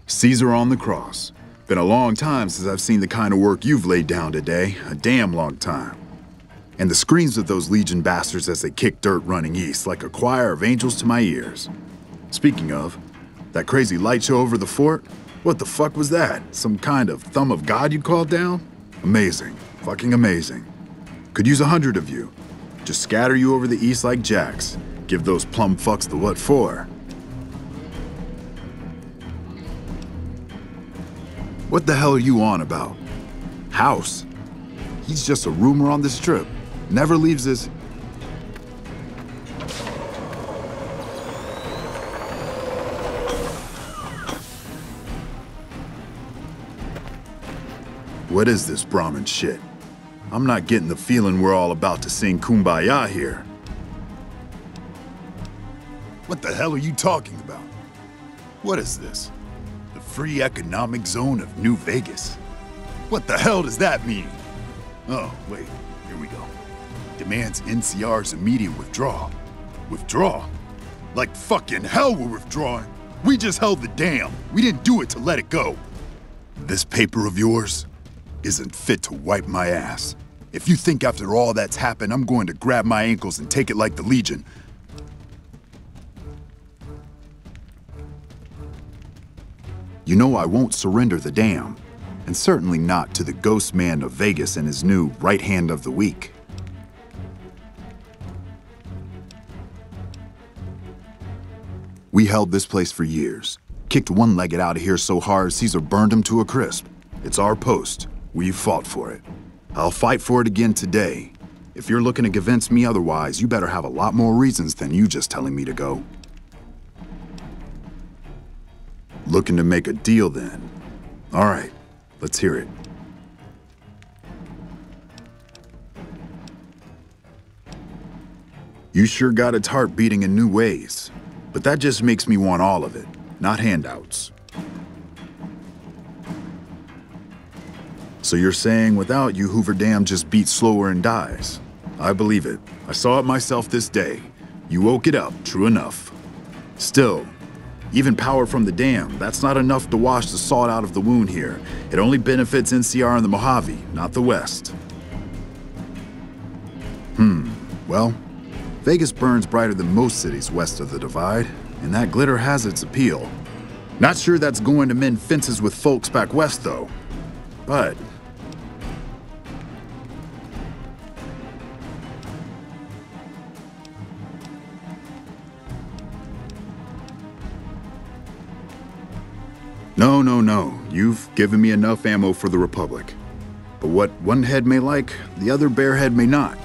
Caesar on the cross. Been a long time since I've seen the kind of work you've laid down today. A damn long time. And the screams of those Legion bastards as they kick dirt running east like a choir of angels to my ears. Speaking of, that crazy light show over the fort? What the fuck was that? Some kind of thumb of God you called down? Amazing. Fucking amazing. Could use 100 of you. Just scatter you over the east like jacks. Give those plum fucks the what for. What the hell are you on about? House? He's just a rumor on this trip. Never leaves his... What is this Brahmin shit? I'm not getting the feeling we're all about to sing Kumbaya here. What the hell are you talking about? What is this? The free economic zone of New Vegas? What the hell does that mean? Oh, wait, here we go. Demands NCR's immediate withdrawal. Withdraw? Like fucking hell we're withdrawing. We just held the dam. We didn't do it to let it go. This paper of yours isn't fit to wipe my ass. If you think after all that's happened, I'm going to grab my ankles and take it like the Legion. You know I won't surrender the dam, and certainly not to the ghost man of Vegas and his new right hand of the week. We held this place for years. Kicked one-legged out of here so hard Caesar burned him to a crisp. It's our post. We've fought for it. I'll fight for it again today. If you're looking to convince me otherwise, you better have a lot more reasons than you just telling me to go. Looking to make a deal then? All right, let's hear it. You sure got its heart beating in new ways, but that just makes me want all of it, not handouts. So you're saying without you, Hoover Dam just beats slower and dies? I believe it. I saw it myself this day. You woke it up, true enough. Still, even power from the dam, that's not enough to wash the salt out of the wound here. It only benefits NCR and the Mojave, not the West. Well, Vegas burns brighter than most cities west of the Divide, and that glitter has its appeal. Not sure that's going to mend fences with folks back west, though. But... No. You've given me enough ammo for the Republic. But what one head may like, the other barehead may not.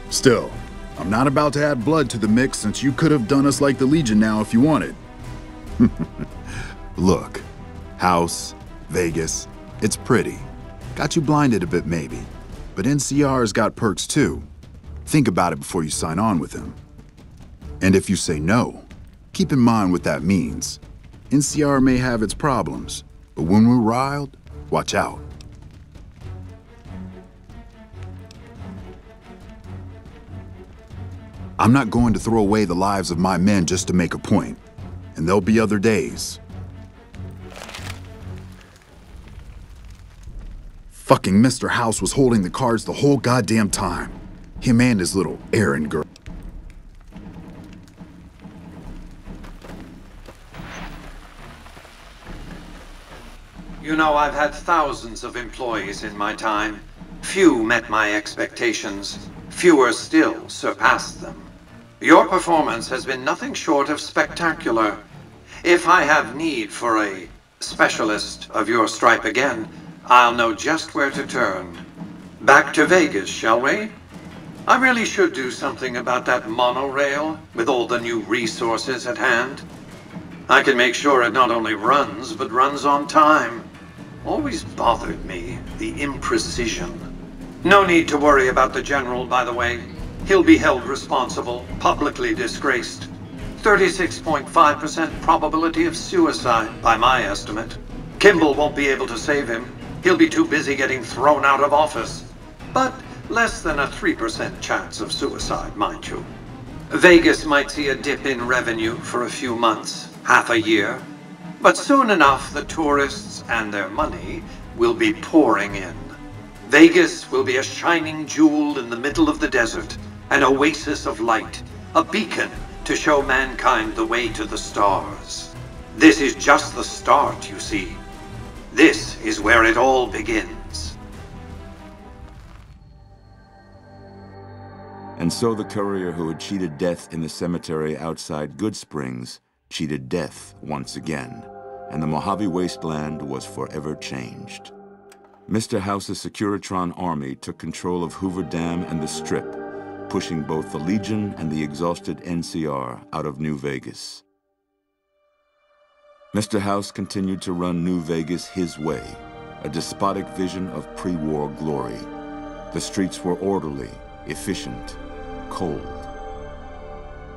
Still, I'm not about to add blood to the mix since you could have done us like the Legion now if you wanted. Look, House, Vegas, it's pretty. Got you blinded a bit maybe, but NCR's got perks too. Think about it before you sign on with him. And if you say no, keep in mind what that means. NCR may have its problems, but when we're riled, watch out. I'm not going to throw away the lives of my men just to make a point, and there'll be other days. Fucking Mr. House was holding the cards the whole goddamn time. Him and his little errand girl. You know, I've had thousands of employees in my time. Few met my expectations. Fewer still surpassed them. Your performance has been nothing short of spectacular. If I have need for a specialist of your stripe again, I'll know just where to turn. Back to Vegas, shall we? I really should do something about that monorail with all the new resources at hand. I can make sure it not only runs, but runs on time. Always bothered me, the imprecision. No need to worry about the General, by the way. He'll be held responsible, publicly disgraced. 36.5% probability of suicide, by my estimate. Kimball won't be able to save him. He'll be too busy getting thrown out of office. But less than a 3% chance of suicide, mind you. Vegas might see a dip in revenue for a few months, half a year. But soon enough, the tourists and their money will be pouring in. Vegas will be a shining jewel in the middle of the desert, an oasis of light, a beacon to show mankind the way to the stars. This is just the start, you see. This is where it all begins. And so the courier who had cheated death in the cemetery outside Goodsprings cheated death once again, and the Mojave Wasteland was forever changed. Mr. House's Securitron army took control of Hoover Dam and the Strip, pushing both the Legion and the exhausted NCR out of New Vegas. Mr. House continued to run New Vegas his way, a despotic vision of pre-war glory. The streets were orderly, efficient, cold.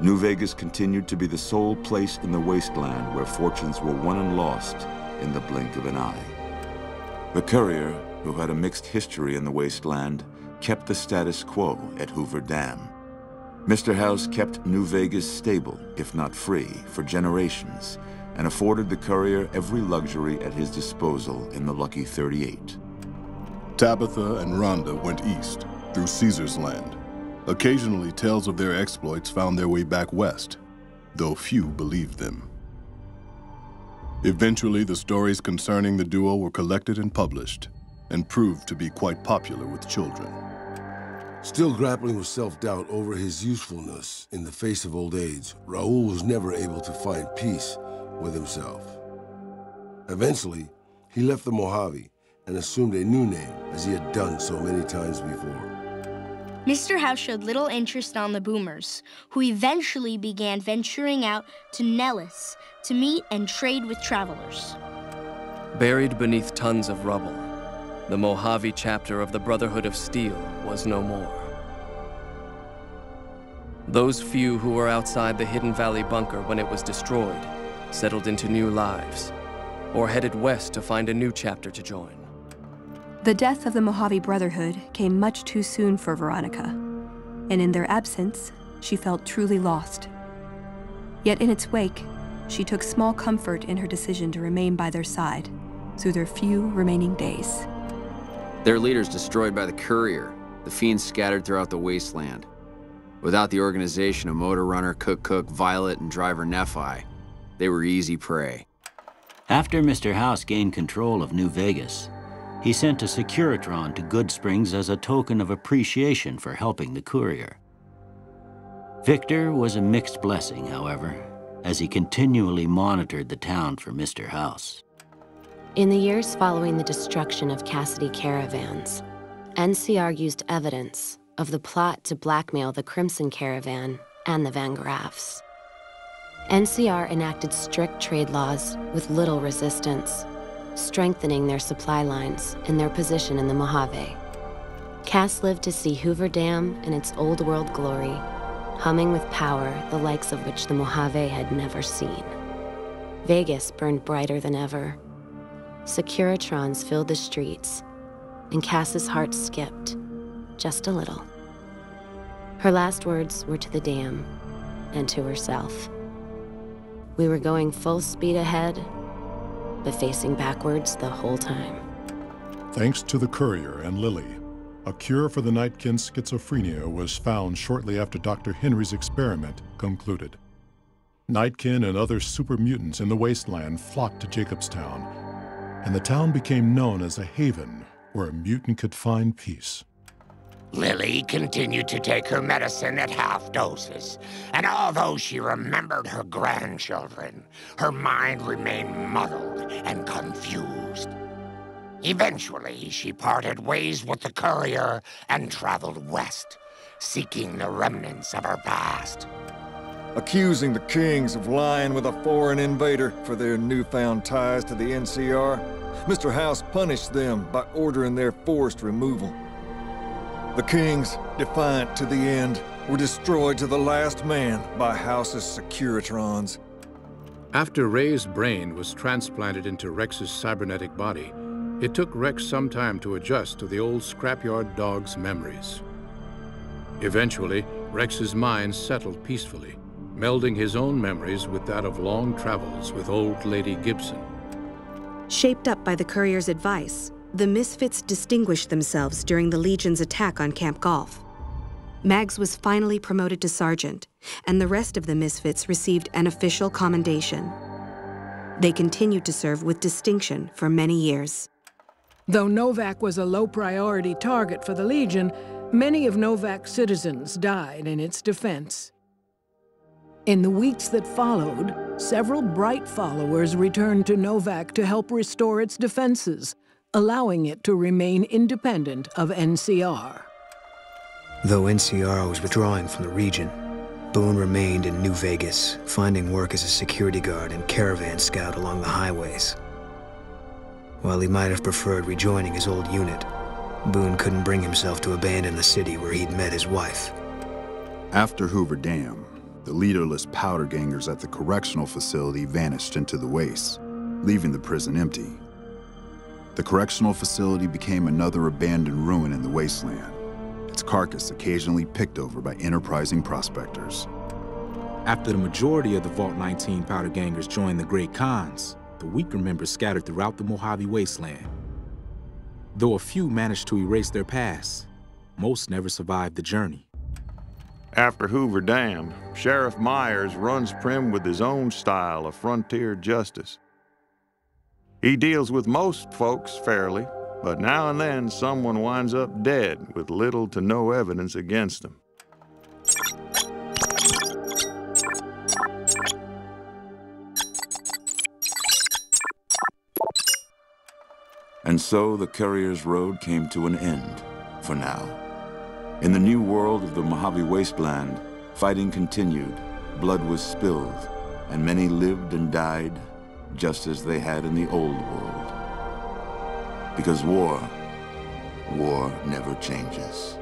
New Vegas continued to be the sole place in the wasteland where fortunes were won and lost in the blink of an eye. The courier, who had a mixed history in the wasteland, kept the status quo at Hoover Dam. Mr. House kept New Vegas stable, if not free, for generations, and afforded the courier every luxury at his disposal in the Lucky 38. Tabitha and Rhonda went east, through Caesar's Land. Occasionally, tales of their exploits found their way back west, though few believed them. Eventually, the stories concerning the duo were collected and published, and proved to be quite popular with children. Still grappling with self-doubt over his usefulness in the face of old age, Raul was never able to find peace with himself. Eventually, he left the Mojave and assumed a new name, as he had done so many times before. Mr. House showed little interest on the Boomers, who eventually began venturing out to Nellis to meet and trade with travelers. Buried beneath tons of rubble, the Mojave chapter of the Brotherhood of Steel was no more. Those few who were outside the Hidden Valley bunker when it was destroyed settled into new lives, or headed west to find a new chapter to join. The death of the Mojave Brotherhood came much too soon for Veronica, and in their absence, she felt truly lost. Yet in its wake, she took small comfort in her decision to remain by their side through their few remaining days. Their leaders destroyed by the courier, the fiends scattered throughout the wasteland. Without the organization of Motor Runner, Cook, Violet, and driver Nephi, they were easy prey. After Mr. House gained control of New Vegas, he sent a Securitron to Goodsprings as a token of appreciation for helping the courier. Victor was a mixed blessing, however, as he continually monitored the town for Mr. House. In the years following the destruction of Cassidy Caravans, NCR used evidence of the plot to blackmail the Crimson Caravan and the Van Graffs. NCR enacted strict trade laws with little resistance, strengthening their supply lines and their position in the Mojave. Cass lived to see Hoover Dam in its old world glory, humming with power the likes of which the Mojave had never seen. Vegas burned brighter than ever. Securitrons filled the streets, and Cass's heart skipped, just a little. Her last words were to the dam and to herself. We were going full speed ahead, but facing backwards the whole time. Thanks to the courier and Lily, a cure for the Nightkin's schizophrenia was found shortly after Dr. Henry's experiment concluded. Nightkin and other super mutants in the wasteland flocked to Jacobstown, and the town became known as a haven where a mutant could find peace. Lily continued to take her medicine at half doses, and although she remembered her grandchildren, her mind remained muddled and confused. Eventually, she parted ways with the courier and traveled west, seeking the remnants of her past. Accusing the Kings of lying with a foreign invader for their newfound ties to the NCR, Mr. House punished them by ordering their forced removal. The Kings, defiant to the end, were destroyed to the last man by House's Securitrons. After Ray's brain was transplanted into Rex's cybernetic body, it took Rex some time to adjust to the old scrapyard dog's memories. Eventually, Rex's mind settled peacefully, melding his own memories with that of long travels with Old Lady Gibson. Shaped up by the courier's advice, the Misfits distinguished themselves during the Legion's attack on Camp Golf. Mags was finally promoted to sergeant, and the rest of the Misfits received an official commendation. They continued to serve with distinction for many years. Though Novak was a low-priority target for the Legion, many of Novak's citizens died in its defense. In the weeks that followed, several bright followers returned to Novak to help restore its defenses, allowing it to remain independent of NCR. Though NCR was withdrawing from the region, Boone remained in New Vegas, finding work as a security guard and caravan scout along the highways. While he might have preferred rejoining his old unit, Boone couldn't bring himself to abandon the city where he'd met his wife. After Hoover Dam, the leaderless powder gangers at the correctional facility vanished into the wastes, leaving the prison empty. The correctional facility became another abandoned ruin in the wasteland, its carcass occasionally picked over by enterprising prospectors. After the majority of the Vault 19 powder gangers joined the Great Khans, the weaker members scattered throughout the Mojave wasteland. Though a few managed to erase their past, most never survived the journey. After Hoover Dam, Sheriff Myers runs Primm with his own style of frontier justice. He deals with most folks fairly, but now and then someone winds up dead with little to no evidence against them. And so the Courier's road came to an end, for now. In the new world of the Mojave Wasteland, fighting continued, blood was spilled, and many lived and died just as they had in the old world. Because war never changes.